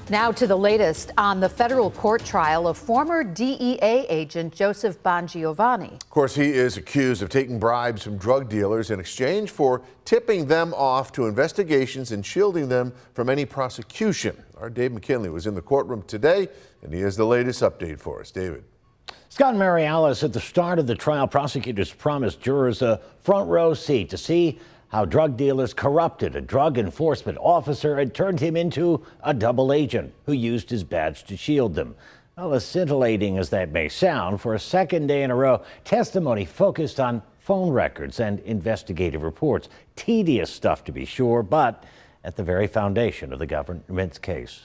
Now to the latest on the federal court trial of former DEA agent Joseph Bongiovanni. Of course, he is accused of taking bribes from drug dealers in exchange for tipping them off to investigations and shielding them from any prosecution. Our Dave McKinley was in the courtroom today, and he has the latest update for us. David. Scott and Mary Alice, at the start of the trial, prosecutors promised jurors a front row seat to see how drug dealers corrupted a drug enforcement officer and turned him into a double agent who used his badge to shield them. Well, as scintillating as that may sound, for a second day in a row, testimony focused on phone records and investigative reports. Tedious stuff, to be sure, but at the very foundation of the government's case.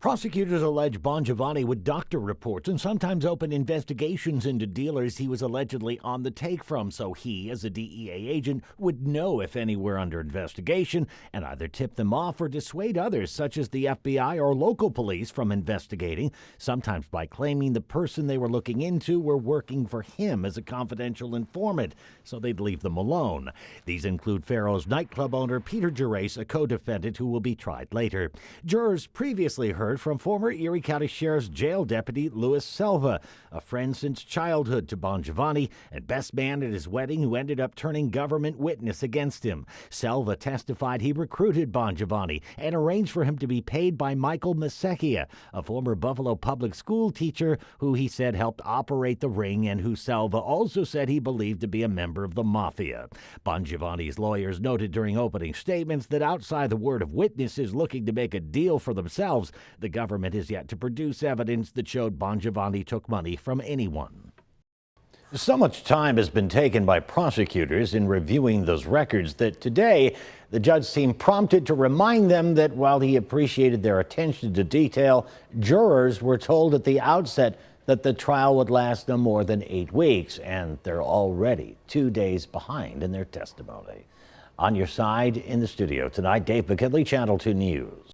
Prosecutors allege Bongiovanni would doctor reports and sometimes open investigations into dealers he was allegedly on the take from, so he, as a DEA agent, would know if any were under investigation and either tip them off or dissuade others, such as the FBI or local police, from investigating, sometimes by claiming the person they were looking into were working for him as a confidential informant, so they'd leave them alone. These include Faro's nightclub owner Peter Gervais, a co-defendant who will be tried later. Jurors previously heard from former Erie County Sheriff's Jail Deputy Louis Selva, a friend since childhood to Bongiovanni and best man at his wedding, who ended up turning government witness against him. Selva testified he recruited Bongiovanni and arranged for him to be paid by Michael Masecchia, a former Buffalo public school teacher who he said helped operate the ring and who Selva also said he believed to be a member of the mafia. Bongiovanni's lawyers noted during opening statements that outside the word of witnesses looking to make a deal for themselves, the government is yet to produce evidence that showed Bongiovanni took money from anyone. So much time has been taken by prosecutors in reviewing those records that today the judge seemed prompted to remind them that while he appreciated their attention to detail, jurors were told at the outset that the trial would last no more than 8 weeks, and they're already 2 days behind in their testimony. On your side in the studio tonight, Dave McKinley, Channel 2 News.